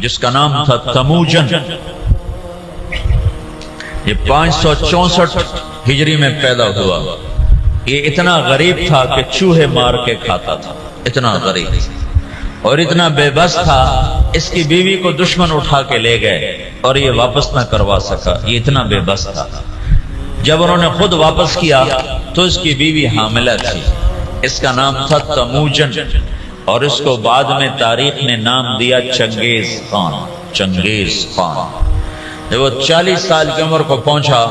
جس کا نام تھا تموجن. یہ 564 ہجری میں پیدا ہوا. یہ اتنا غریب تھا کہ چوہے مار کے کھاتا تھا. اتنا غریب اور اتنا بے بس تھا، اس کی بیوی کو دشمن اٹھا کے لے گئے اور یہ واپس نہ کروا سکا. یہ اتنا بے بس تھا. جب انہوں نے خود واپس کیا تو اس کی بیوی حاملہ تھی. اس کا نام تھا تموجن، اور اس کو بعد میں تاریخ نے نام دیا چنگیز خان. چنگیز خان جب وہ 40 سال کی عمر کو پہنچا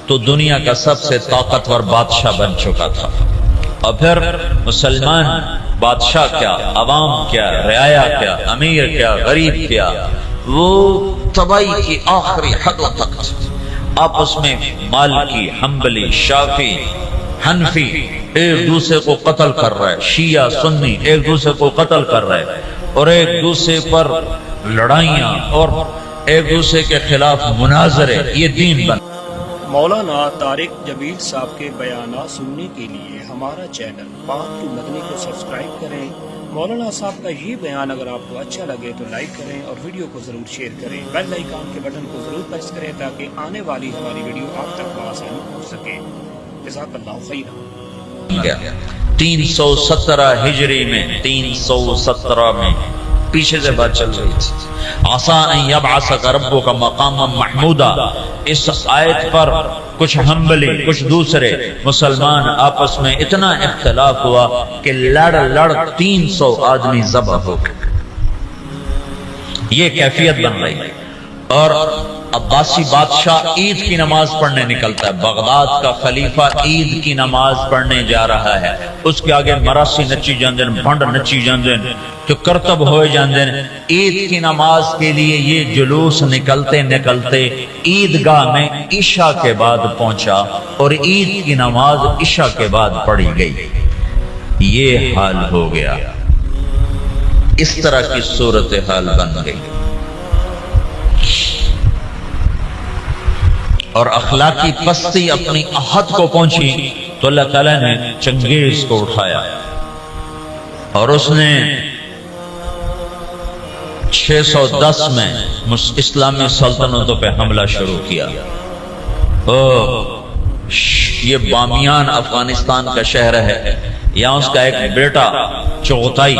تو دنیا کا سب سے طاقتور بادشاہ بن چکا تھا. اور پھر مسلمان بادشاہ کیا، عوام کیا، رعایا کیا، امیر کیا، غریب کیا، وہ تباہی کی آخری حدوں تک آپس میں مالکی، حنبلی، شافعی، حنفی ایک دوسرے کو قتل کر رہے، شیعہ سنی ایک دوسرے کو قتل کر رہے، اور ایک دوسرے پر لڑائیاں اور ایک دوسرے کے خلاف مناظرے. یہ دین بن. مولانا طارق جمیل صاحب کے بیانات سننے کے لیے ہمارا چینل بات تو مدنی کو سبسکرائب کریں. مولانا صاحب کا یہ بیان اگر آپ کو اچھا لگے تو لائک کریں اور ویڈیو کو ضرور شیئر کریں. بیل آئیکن کے بٹن کو ضرور پریس کریں تاکہ آنے والی ہماری ویڈیو آپ تک بآسانی پہنچ سکے. جزاک اللہ خیرا. 317 ہجری میں 317 میں پیچھے سے بات چل رہی تھی. عسیٰ ان یبعثک ربک مقاما محمودا. اس آیت پر کچھ حنبلی کچھ دوسرے مسلمان آپس میں اتنا اختلاف ہوا کہ لڑ 300 آدمی ذبح ہو گئے. یہ کیفیت بن رہی ہے. اور عباسی بادشاہ عید کی نماز پڑھنے نکلتا ہے. بغداد کا خلیفہ عید کی نماز پڑھنے جا رہا ہے. اس کے آگے مراسی نچی جاندے، بھنڈ نچی جاندے تو کرتب ہوئے جاندے. عید کی نماز کے لیے یہ جلوس نکلتے نکلتے عیدگاہ میں عشاء کے بعد پہنچا اور عید کی نماز عشاء کے بعد پڑھی گئی. یہ حال ہو گیا. اس طرح کی صورتحال بن گئی. اور اخلاقی پستی اپنی حد کو پہنچی تو اللہ تعالیٰ نے چنگیز کو اٹھایا اور اس نے 610 میں اسلامی سلطنتوں پہ حملہ شروع کیا. یہ بامیان افغانستان کا شہر ہے. یہاں اس کا ایک بیٹا چغتائی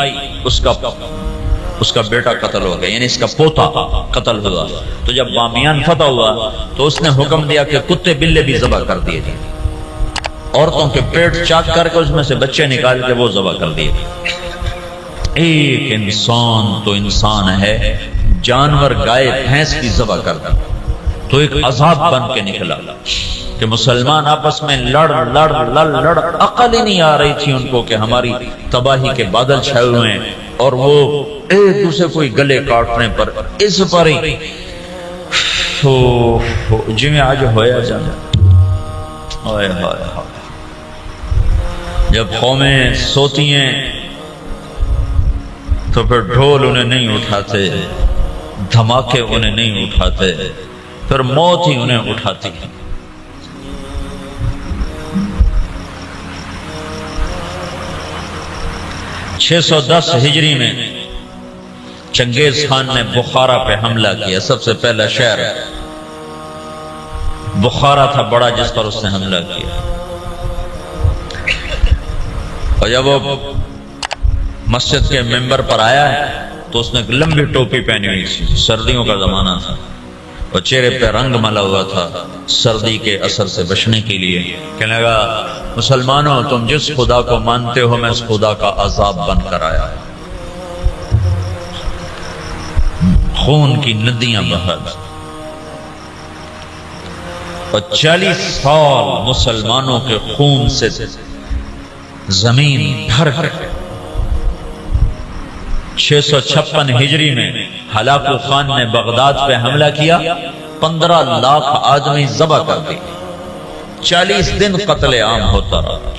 اس کا بیٹا قتل ہو گیا، یعنی اس کا پوتا قتل ہوا. تو جب بامیان فتح ہوا تو اس نے حکم دیا کہ کتے بلے بھی ذبح کر دیے تھے. عورتوں کے پیٹ چاک کر کے اس میں سے بچے نکال کے وہ ذبح کر دیے. ایک انسان تو انسان ہے، جانور گائے بھینس کی ذبح کر دی تو ایک عذاب بن کے نکلا کہ مسلمان آپس میں لڑ عقل ہی نہیں آ رہی تھی ان کو کہ ہماری تباہی کے بادل چھائے ہوئے ہیں اور وہ ایک دوسرے کو گلے کاٹنے پر اس پر ہی جی میں آج ہویا جانا. جب قومیں سوتی ہیں تو پھر ڈھول انہیں نہیں اٹھاتے، دھماکے انہیں نہیں اٹھاتے، پھر موت ہی انہیں اٹھاتی ہے. 610 ہجری میں چنگیز خان نے بخارا پہ حملہ کیا. سب سے پہلا شہر بخارا تھا بڑا جس پر اس نے حملہ کیا. اور جب وہ مسجد کے ممبر پر آیا تو اس نے ایک لمبی ٹوپی پہنی ہوئی تھی. سردیوں کا زمانہ تھا اور چہرے پہ رنگ ملا ہوا تھا سردی کے اثر سے بچنے کے لیے. کہنے لگا مسلمانوں تم جس خدا کو مانتے ہو میں اس خدا کا عذاب بن کر آیا. خون کی ندیاں بہا اور 40 سال مسلمانوں کے خون سے زمین بھر کر 656 ہجری میں ہلاکو خان نے بغداد پہ حملہ کیا. 15 لاکھ آدمی ذبح کر دی. 40 دن قتل عام ہوتا رہا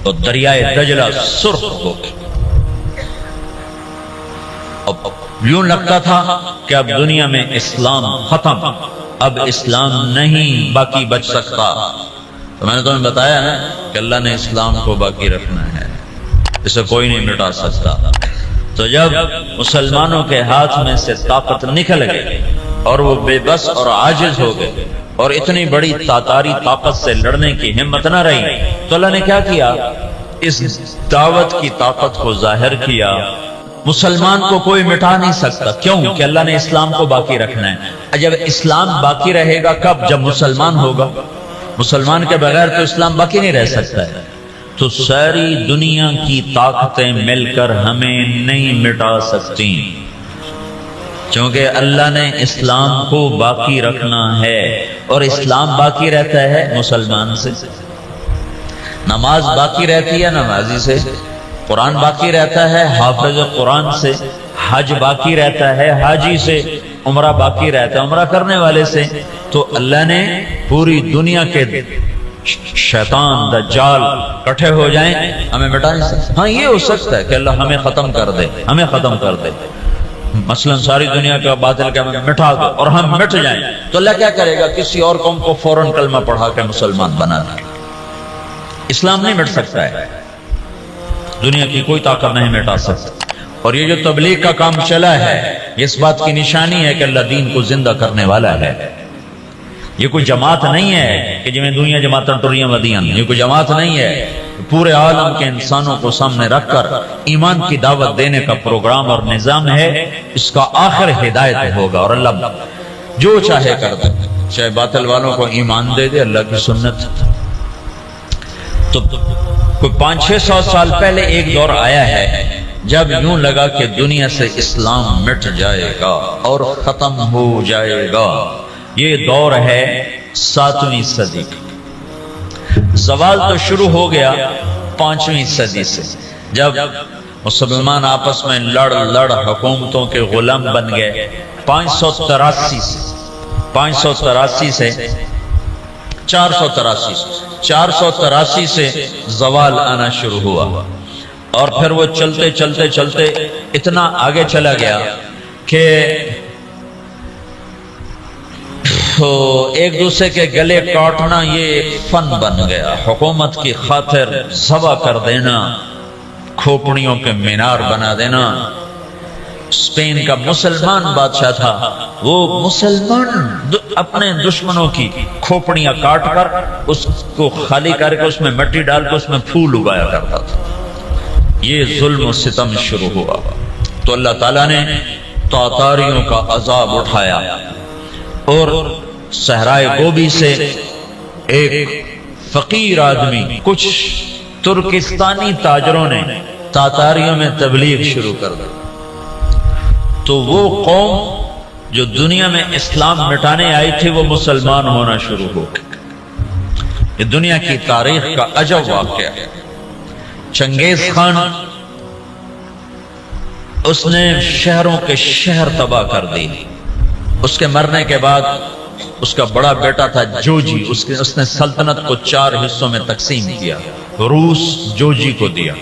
اور دریائے دجلہ سرخ ہو گیا. اب یوں لگتا تھا کہ اب دنیا میں اسلام ختم، اب اسلام نہیں باقی بچ سکتا. تو میں نے تمہیں بتایا نا کہ اللہ نے اسلام کو باقی رکھنا ہے، اسے کوئی نہیں مٹا سکتا. تو جب مسلمانوں کے ہاتھ میں سے طاقت نکل گئی اور وہ بے بس اور عاجز ہو گئے اور اتنی بڑی تاتاری طاقت سے لڑنے کی ہمت نہ رہی، تو اللہ نے کیا کیا؟ اس دعوت کی طاقت کو ظاہر کیا۔ مسلمان کو کوئی مٹا نہیں سکتا، کیوں کہ اللہ نے اسلام کو باقی رکھنا ہے۔ جب اسلام باقی رہے گا کب؟ جب مسلمان ہوگا۔ مسلمان کے بغیر تو اسلام باقی نہیں رہ سکتا ہے۔ تو ساری دنیا کی طاقتیں مل کر ہمیں نہیں مٹا سکتی، کیونکہ اللہ نے اسلام کو باقی رکھنا ہے، اور اسلام باقی رہتا ہے مسلمان سے۔ نماز باقی رہتی ہے نمازی سے، قرآن باقی رہتا ہے حافظ قرآن سے، حج باقی رہتا ہے حاجی سے، عمرہ باقی رہتا ہے عمرہ کرنے والے سے۔ تو اللہ نے پوری دنیا کے شیطان دجال کٹھے ہو جائیں، ہمیں مٹا نہیں سکتے۔ ہاں یہ ہو سکتا ہے کہ اللہ ہمیں ختم کر دے، ہمیں ختم کر دے، مثلا ساری دنیا کا باطل کا مٹا دو اور ہم مٹ جائیں، تو اللہ کیا کرے گا؟ کسی اور قوم کو فوراً کلمہ پڑھا کے مسلمان بنا دے۔ اسلام نہیں مٹ سکتا ہے، دنیا کی کوئی طاقت نہیں مٹا سکتی۔ اور یہ جو تبلیغ کا کام چلا ہے، اس بات کی نشانی ہے کہ اللہ دین کو زندہ کرنے والا ہے۔ یہ کوئی جماعت نہیں ہے کہ جویں دنیا جماعتیں ٹریاں ودیاں، یہ کوئی جماعت نہیں ہے۔ پورے عالم کے انسانوں کو سامنے رکھ کر ایمان کی دعوت دینے کا پروگرام اور نظام ہے، اس کا آخر ہدایت ہوگا، اور اللہ جو چاہے کر دے، چاہے باطل والوں کو ایمان دے دے، اللہ کی سنت۔ تو کوئی 500-600 سال پہلے ایک دور آیا ہے جب یوں لگا کہ دنیا سے اسلام مٹ جائے گا اور ختم ہو جائے گا۔ یہ دور ہے 7ویں صدی کا۔ زوال تو شروع ہو گیا 5ویں صدی سے، جب مسلمان آپس میں لڑ حکومتوں کے غلام بن گئے۔ 583 سے 483 سے زوال آنا شروع ہوا، اور پھر وہ چلتے چلتے اتنا آگے چلا گیا کہ تو ایک دوسرے کے گلے کاٹنا یہ فن بن گیا۔ حکومت کی خاطر ذبح کر دینا، کھوپڑیوں کے مینار بنا دینا۔ اسپین کا مسلمان بادشاہ تھا، وہ مسلمان اپنے دشمنوں کی کھوپڑیاں کاٹ کر اس کو خالی کر کے اس میں مٹی ڈال کے اس میں پھول اگایا کرتا تھا۔ یہ ظلم و ستم شروع ہوا، تو اللہ تعالیٰ نے تاتاریوں کا عذاب اٹھایا، اور صحرائے گوبی سے ایک فقیر آدمی، کچھ ترکستانی تاجروں نے تاتاریوں میں تبلیغ شروع کر دی۔ تو وہ قوم جو دنیا میں اسلام مٹانے آئی تھی وہ مسلمان ہونا شروع ہو گئی۔ یہ دنیا کی تاریخ کا عجب واقعہ ہے۔ چنگیز خان، اس نے شہروں کے شہر تباہ کر دی۔ اس کے مرنے کے بعد اس کا بڑا بیٹا تھا جوجی، اس نے سلطنت کو 4 حصوں میں تقسیم کیا۔ روس جوجی کو دیا،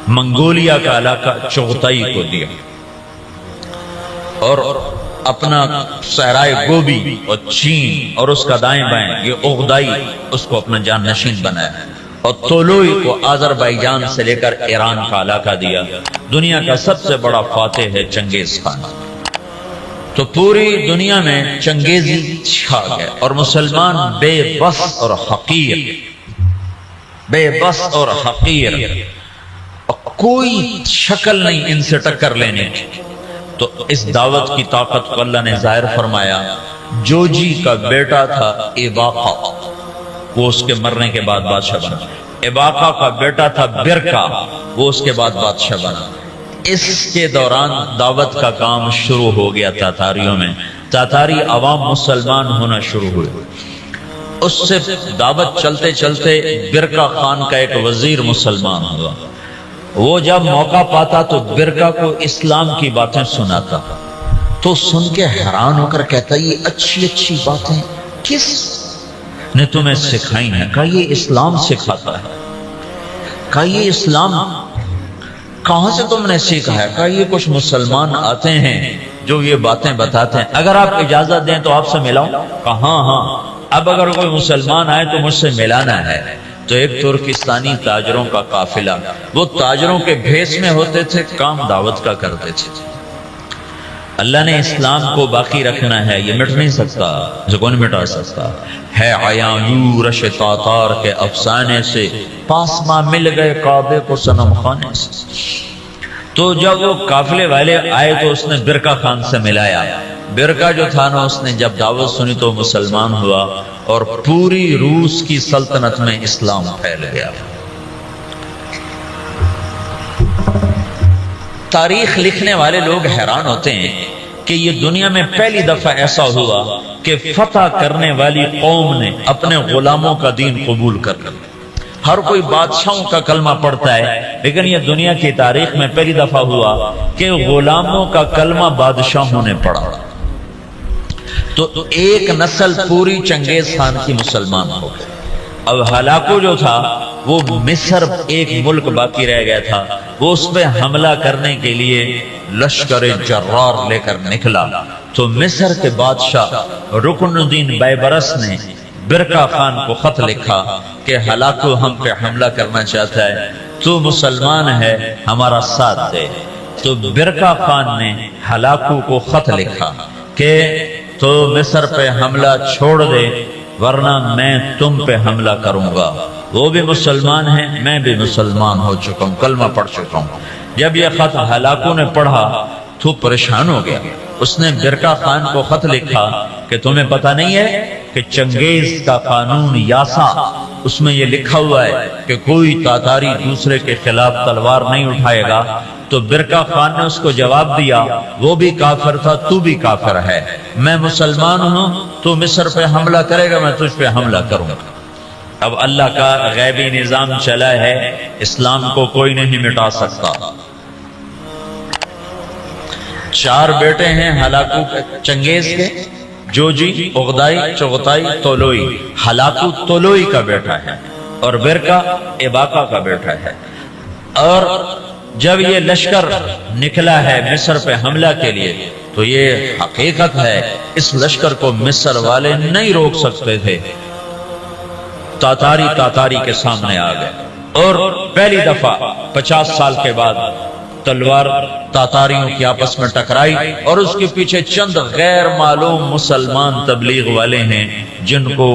منگولیا کا علاقہ چغتائی کو دیا، اور اپنا صحرائے گوبی اور چین اور اس کا دائیں بائیں یہ اغدائی اس کو اپنا جان نشین بنایا، اور تولوئی کو آذربائیجان سے لے کر ایران کا علاقہ دیا۔ دنیا کا سب سے بڑا فاتح ہے چنگیز خان۔ تو پوری دنیا میں چنگیزی چھا گئے، اور مسلمان بے بس اور حقیر، کوئی شکل نہیں ان سے ٹکر لینے کی۔ تو اس دعوت کی طاقت کو اللہ نے ظاہر فرمایا۔ جوجی کا بیٹا تھا ایباقا، وہ اس کے مرنے کے بعد بادشاہ بنا۔ ایباقا کا بیٹا تھا برکا، وہ اس کے بعد بادشاہ بنا۔ اس کے دوران دعوت کا کام شروع ہو گیا تاتاریوں میں۔ تاتاری عوام مسلمان ہونا شروع ہوئے۔ اس سے دعوت چلتے برکا خان کا ایک وزیر مسلمان ہوا۔ وہ جب موقع پاتا تو برکا کو اسلام کی باتیں سناتا، تو سن کے حیران ہو کر کہتا یہ اچھی باتیں کس نے تمہیں سکھائی ہیں؟ کہا یہ اسلام سکھاتا ہے۔ کہا یہ اسلام کہاں سے تم نے سیکھا ہے؟ کہا یہ کچھ مسلمان آتے ہیں جو یہ باتیں بتاتے ہیں، اگر آپ اجازت دیں تو آپ سے ملاؤں؟ کہا ہاں۔ اب اگر کوئی مسلمان آئے تو مجھ سے ملانا ہے۔ تو تو ایک ترکستانی تاجروں کا قافلہ، وہ تاجروں کے بھیس میں ہوتے تھے، کام دعوت کا کرتے تھے۔ اللہ نے اسلام کو باقی رکھنا ہے، یہ مٹ نہیں سکتا، اسے کون مٹا سکتا ہے؟ عیانورش تاتار کے افسانے سے پاسما مل گئے کعبے کو صنم خانے سے۔ تو جب وہ قافلے والے آئے تو اس نے برکا خان سے ملایا۔ برکا جو تھا نا، اس نے جب دعوت سنی تو مسلمان ہوا اور پوری روس کی سلطنت میں اسلام پھیل گیا۔ تاریخ لکھنے والے لوگ حیران ہوتے ہیں کہ یہ دنیا میں پہلی دفعہ ایسا ہوا کہ فتح کرنے والی قوم نے اپنے غلاموں کا دین قبول کر لیا۔ ہر کوئی بادشاہوں کا کلمہ پڑھتا ہے، لیکن یہ دنیا کی تاریخ میں پہلی دفعہ ہوا کہ غلاموں کا کلمہ بادشاہوں نے پڑھا۔ تو ایک نسل پوری چنگیز خان کی مسلمان ہو گئی۔ اب ہلاکو جو تھا وہ مصر ایک ملک باقی رہ گیا تھا، وہ اس پہ حملہ کرنے کے لیے لشکر جرار لے کر نکلا۔ تو مصر کے بادشاہ رکن الدین بیبرس نے برکا خان کو خط لکھا کہ ہلاکو ہم پہ حملہ کرنا چاہتا ہے، تو مسلمان ہے ہمارا ساتھ دے۔ تو برکا خان نے ہلاکو کو خط لکھا کہ تو مصر پہ حملہ چھوڑ دے ورنہ میں تم پہ حملہ کروں گا۔ وہ بھی مسلمان ہیں، میں بھی مسلمان ہو چکا ہوں، کلمہ پڑھ چکا ہوں۔ جب یہ خط ہلاکو نے پڑھا تو پریشان ہو گیا۔ اس نے برکا خان کو خط لکھا کہ تمہیں پتہ نہیں ہے کہ چنگیز کا قانون یاسا، اس میں یہ لکھا ہوا ہے کہ کوئی تاتاری دوسرے کے خلاف تلوار نہیں اٹھائے گا۔ تو برکا خان نے اس کو جواب دیا، وہ بھی کافر تھا، تو بھی کافر ہے، میں مسلمان ہوں، تو مصر پہ حملہ کرے گا، میں تجھ پہ حملہ کروں گا۔ اب اللہ کا غیبی نظام چلا ہے، اسلام کو کوئی نہیں مٹا سکتا۔ 4 بیٹے ہیں ہلاکو چنگیز کے، جوجی، اغدائی، چغتائی، تولوئی۔ ہلاکو تولوئی کا بیٹا ہے اور برکا اباکا کا بیٹا ہے۔ اور جب یہ لشکر نکلا ہے مصر پہ حملہ کے لیے تو یہ حقیقت ہے اس لشکر کو مصر والے نہیں روک سکتے تھے۔ تاتاری کے سامنے آ گئے اور پہلی دفعہ 50 سال کے بعد تلوار تاتاریوں کی آپس میں ٹکرائی، اور اس کے پیچھے چند غیر معلوم مسلمان تبلیغ والے ہیں جن کو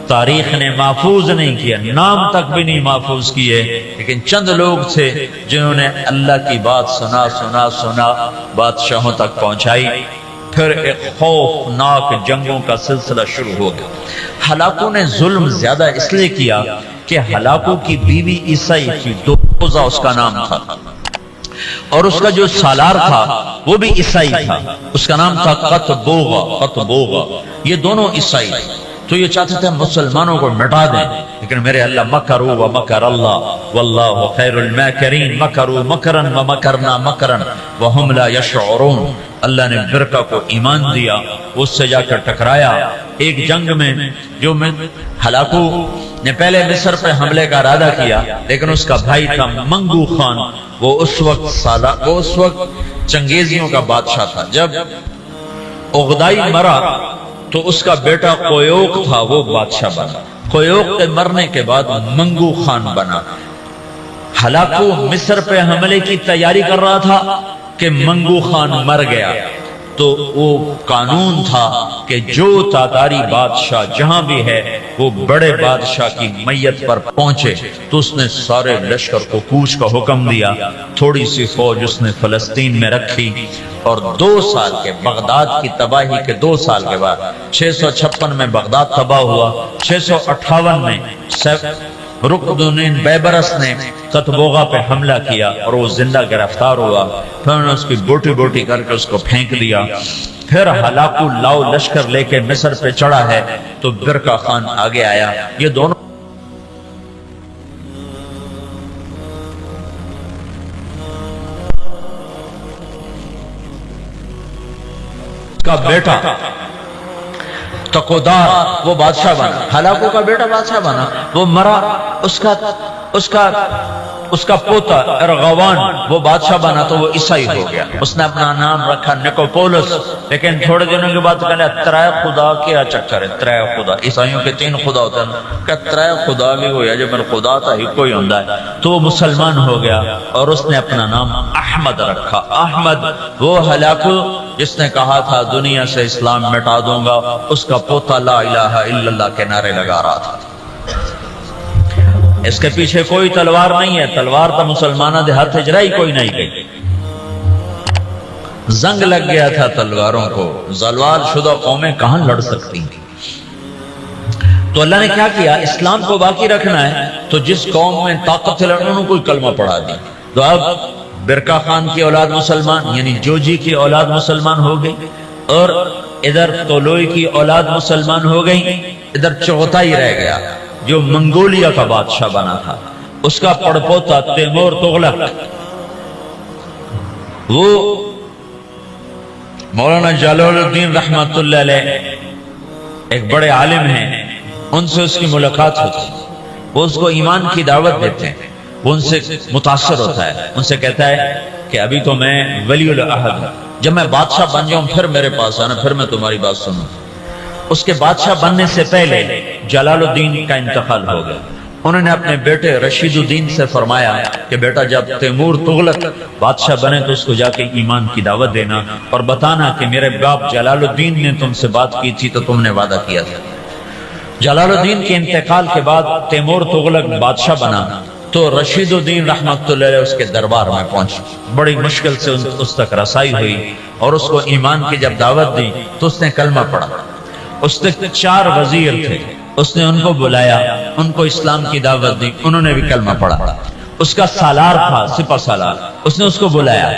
تاریخ نے محفوظ نہیں کیا، نام تک بھی نہیں محفوظ کیے، لیکن چند لوگ تھے جنہوں نے اللہ کی بات سنا بادشاہوں تک پہنچائی۔ پھر ایک خوفناک جنگوں کا سلسلہ شروع ہو گیا۔ ہلاکو نے ظلم زیادہ اس لیے کیا کہ ہلاکو کی بیوی عیسائی تھی، دوزہ اس کا نام تھا، اور اس کا جو سالار تھا وہ بھی عیسائی تھا، اس کا نام تھا قطبوغا۔ یہ دونوں عیسائی تھے۔ تو یہ چاہتے تھے مسلمانوں کو مٹا دیں، لیکن میرے اللہ مکروا ومکر اللہ واللہ خیر الماکرین، مکروا مکرا ومکرنا مکرا وہم لا یشعرون۔ اللہ نے برکا کو ایمان دیا، اس سے جا کر ٹکرایا ایک جنگ میں، جو میں ہلاکو نے پہلے مصر پہ حملے کا ارادہ کیا، لیکن اس کا بھائی تھا منگو خان، وہ اس وقت چنگیزیوں کا بادشاہ تھا۔ جب اغدائی مرا تو اس کا بیٹا قیوق تھا، وہ بادشاہ بنا۔ قیوق کے مرنے کے بعد منگو خان بنا۔ ہلاکو مصر پہ حملے کی تیاری کر رہا تھا کہ منگو خان مر گیا، تو وہ قانون تھا کہ جو تاتاری بادشاہ جہاں بھی ہے وہ بڑے بادشاہ کی میت پر پہنچے، تو اس نے سارے لشکر کو کوچ کا حکم دیا۔ تھوڑی سی فوج اس نے فلسطین میں رکھی، اور 2 سال کے بغداد کی تباہی کے 2 سال کے بعد 656 میں بغداد تباہ ہوا۔ 658 میں رکن الدین بیبرس نے قطبوغا پہ حملہ کیا اور وہ زندہ گرفتار ہوا۔ پھر انہوں نے اس کی بوٹی بوٹی کر کے اس کو پھینک دیا۔ پھر ہلاکو لاؤ لشکر لے کے مصر پہ چڑھا ہے تو برکا خان آگے آیا۔ یہ دونوں کا بیٹا تقودار وہ بادشاہ بنا، ہلاکو کا بیٹا بادشاہ بنا، وہ مرا، اس کا اس کا پوتا ارغوان وہ بادشاہ بنا تو وہ عیسائی ہو گیا. اس نے اپنا نام رکھا نکوپولس. لیکن تھوڑے دنوں کے بعد کہنے ترائے خدا کیا چکر ہے, ترائے خدا, عیسائیوں کے 3 خدا ہوتے ہیں, کہ ترائے خدا بھی ہویا جب میں خدا تھا ہی کوئی ہوندا ہے. تو وہ مسلمان ہو گیا اور اس نے اپنا نام احمد رکھا. احمد وہ ہلاکو جس نے کہا تھا دنیا سے اسلام مٹا دوں گا, اس کا پوتا لا الہ الا اللہ کے نعرے لگا رہا تھا. اس کے پیچھے کوئی تلوار نہیں ہے, تلوار تو مسلمانوں دے ہاتھ اجرائی کوئی نہیں گئی, زنگ لگ گیا تھا تلواروں کو. زوال شدہ قومیں کہاں لڑ سکتی ہیں؟ تو اللہ نے کیا کیا, اسلام کو باقی رکھنا ہے تو جس قوم میں طاقت ہے انہوں نے کوئی کلمہ پڑھا دی. تو اب برکا خان کی اولاد مسلمان یعنی جوجی کی اولاد مسلمان ہو گئی, اور ادھر طولوئی کی اولاد مسلمان ہو گئی. ادھر چغتائی رہ گیا جو منگولیا کا بادشاہ بنا تھا, اس کا پڑپوتا تیمور تغلق. وہ مولانا جلال الدین رحمت اللہ علیہ ایک بڑے عالم ہیں, ان سے اس کی ملاقات ہوتی, وہ اس کو ایمان کی دعوت دیتے ہیں. وہ ان سے متاثر ہوتا ہے, ان سے کہتا ہے کہ ابھی تو میں ولی العہد ہوں, جب میں بادشاہ بن جاؤں پھر میرے پاس آنا, پھر میں تمہاری بات سنوں. اس کے بادشاہ بننے سے پہلے جلال الدین کا انتقال ہو گیا. انہوں نے اپنے بیٹے رشید الدین سے فرمایا کہ بیٹا جب تیمور تغلق بادشاہ بنے تو اس کو جا کے ایمان کی دعوت دینا اور بتانا کہ میرے باپ جلال الدین نے تم سے بات کی تھی تو تم نے وعدہ کیا تھا. جلال الدین کے انتقال کے بعد تیمور تغلق بادشاہ بنا تو رشید الدین رحمت اللہ علیہ اس کے دربار میں پہنچ, بڑی مشکل سے اس تک رسائی ہوئی اور اس کو ایمان کی جب دعوت دی تو اس نے کلمہ پڑھا. اس نے 4 وزیر تھے, اس نے ان کو بلایا, ان کو اسلام کی دعوت دی, انہوں نے بھی کلمہ پڑھا. اس کا سالار تھا سپہ سالار, اس نے اس کو بلایا,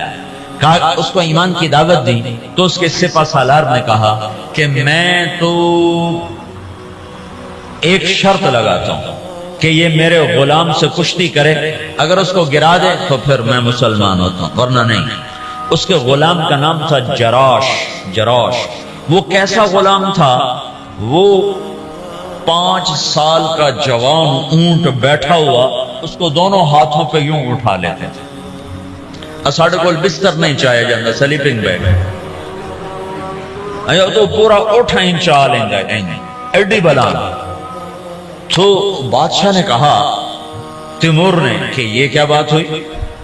کہا اس کو ایمان کی دعوت دی. تو اس کے سپہ سالار نے کہا کہ میں تو ایک شرط لگاتا ہوں کہ یہ میرے غلام سے کشتی کرے, اگر اس کو گرا دے تو پھر میں مسلمان ہوتا ہوں, ورنہ نہیں. اس کے غلام کا نام تھا جراش. وہ کیسا غلام تھا, وہ 5 سال کا جوان اونٹ بیٹھا ہوا اس کو دونوں ہاتھوں پہ یوں اٹھا لیتے تھے. ساڑھے کو بستر نہیں چاہیا جاتا, سلیپنگ بیگ تو پورا اٹھا ہی چاہ لیں گا ایڈی بلا. تو بادشاہ نے کہا تیمور نے کہ یہ کیا بات ہوئی,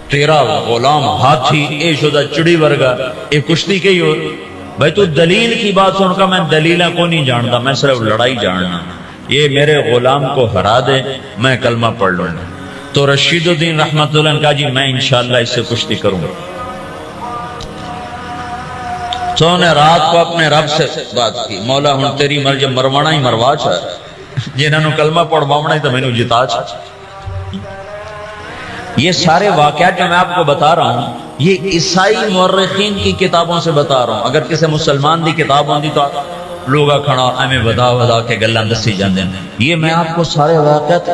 تیرا غلام ہاتھی اے شدہ چڑی ورگا اے کشتی کے ہی ہو. بھائی تو دلیل کی بات سن کا, میں دلیلہ کو نہیں جانتا, میں صرف لڑائی جاننا, یہ میرے غلام کو ہرا دے میں کلمہ پڑھ لوں گا. تو رشید الدین رحمت اللہ نے کہا جی میں انشاءاللہ اس سے کشتی کروں گا. تو انہیں رات کو اپنے رب سے بات کی, مولا ہن تیری مرضی, مروانا ہی مروا چاہ, جنہوں نے کلمہ پڑھوانا ہی تو میں نے جتا چاہ. یہ سارے واقعات جو میں آپ کو بتا رہا ہوں یہ عیسائی مورخین کی کتابوں سے بتا رہا ہوں. اگر کسی مسلمان دی کتاب ہوندی تو لوگا کھڑا ہمیں ودا کے گلاں دسی جاندے ہیں. یہ میں آپ کو سارے واقعات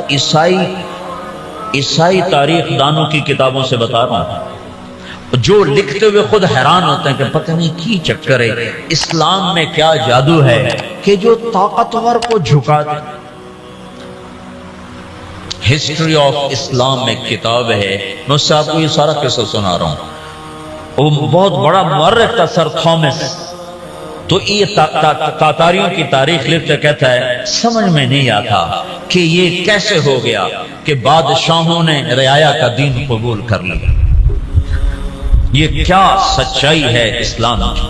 عیسائی تاریخ دانوں کی کتابوں سے بتا رہا ہوں, جو لکھتے ہوئے خود حیران ہوتے ہیں کہ پتہ نہیں کی چکر ہے, اسلام میں کیا جادو ہے کہ جو طاقتور کو جھکا دے. ہسٹری آف اسلام میں کتاب ہے, میں اس سے آپ کو یہ سارا قصہ سنا رہا ہوں. وہ بہت بڑا مورخ تھا سر تھامس, تو یہ تاتاریوں کی تاریخ لکھتے کہتا ہے سمجھ میں نہیں آتا کہ یہ کیسے ہو گیا کہ بادشاہوں نے رعایا کا دین قبول کر لیا. یہ کیا سچائی ہے اسلام کی.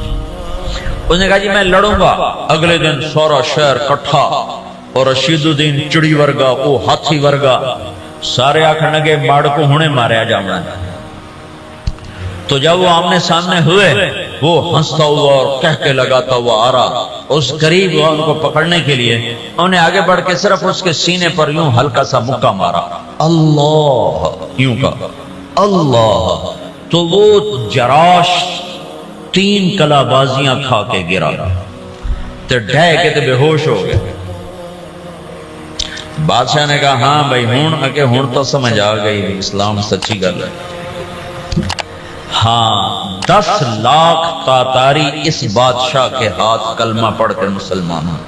اس نے کہا جی میں لڑوں گا. اگلے دن سورا شہر کٹھا اور رشید الدین چڑی ورگا وہ ہاتھی ورگا سارے آکھنے لگے ماڑ کو ہونے ماریا جانا ہے. تو جب وہ آمنے سامنے ہوئے وہ ہنستا ہوا اور کہہ کے لگاتا ہوا آ رہا, اس قریب ہوا ان کو پکڑنے کے لیے. انہیں آگے بڑھ کے صرف اس کے سینے پر یوں ہلکا سا مکہ مارا, اللہ یوں کہا اللہ. تو وہ جراش 3 کلا بازیاں کھا کے گرا تو ڈھے کے تو بے ہوش ہو گئے. بادشاہ نے کہا ہاں بھائی ہون تو سمجھ آ گئی اسلام سچی گل ہے. ہاں 10 لاکھ تاتاری اس بادشاہ کے ہاتھ کلمہ پڑھ کے مسلمان ہیں.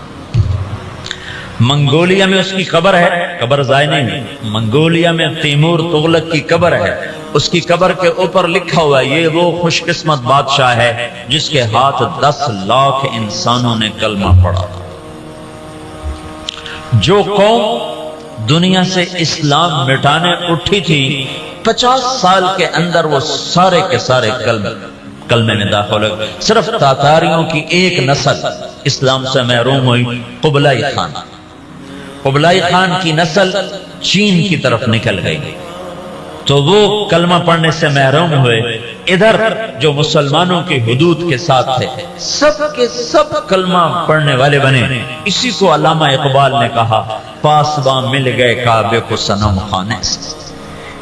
منگولیا میں اس کی قبر ہے، قبر ضائع نہیں ہے، منگولیا میں تیمور تغلق کی قبر ہے، اس کی قبر کے اوپر لکھا ہوا ہے یہ وہ خوش قسمت بادشاہ ہے جس کے ہاتھ 10 لاکھ انسانوں نے کلمہ پڑھا۔ جو قوم دنیا سے اسلام مٹانے اٹھی تھی 50 سال کے اندر وہ سارے کے سارے کلمے میں داخل ہوئے۔ صرف تاتاریوں کی ایک نسل اسلام سے محروم ہوئی، قبلائی خان۔ قبلائی خان کی نسل چین کی طرف نکل گئی تو وہ کلمہ پڑھنے سے محروم ہوئے۔ ادھر جو مسلمانوں کی حدود کے ساتھ تھے سب کے سب کلمہ پڑھنے والے بنے۔ اسی کو علامہ اقبال نے کہا پاسباں مل گئے کعبے کو صنم خانے سے،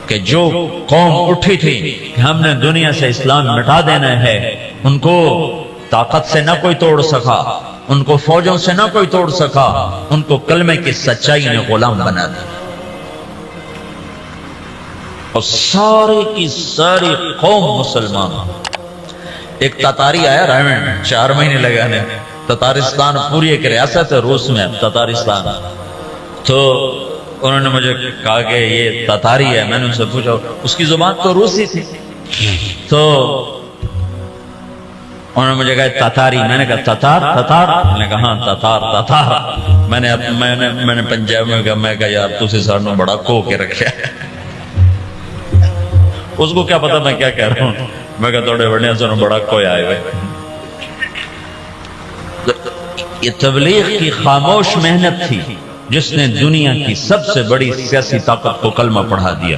کہ جو قوم اٹھی تھی کہ ہم نے دنیا سے اسلام مٹا دینا ہے، ان کو طاقت سے نہ کوئی توڑ سکا، ان کو فوجوں سے نہ کوئی توڑ سکا، ان کو کلمے کی سچائی نے غلام بنا دیا، اور سارے کی ساری قوم مسلمان۔ ایک تاتاری آیا رائمنڈ 4 مہینے لگانے، تتارستان پوری ایک ریاست ہے روس میں، تتارستان۔ تو انہوں نے مجھے کہا کہ یہ تاتاری ہے، میں نے ان سے پوچھا اس کی زبان تو روسی تھی، تو انہوں نے مجھے کہا تاتاری، میں نے کہا تتار، میں نے کہا ہاں تتار۔ میں نے پنجاب میں کہا یار تسی سانوں بڑا کو کے رکھا ہے، اس کو کیا پتا میں کیا کہہ رہا ہوں، میں کہا توڑے بڑھنے سے بڑا کوئی آئے ہوئے۔ یہ تبلیغ کی خاموش محنت تھی جس نے دنیا کی سب سے بڑی سیاسی طاقت کو کلمہ پڑھا دیا۔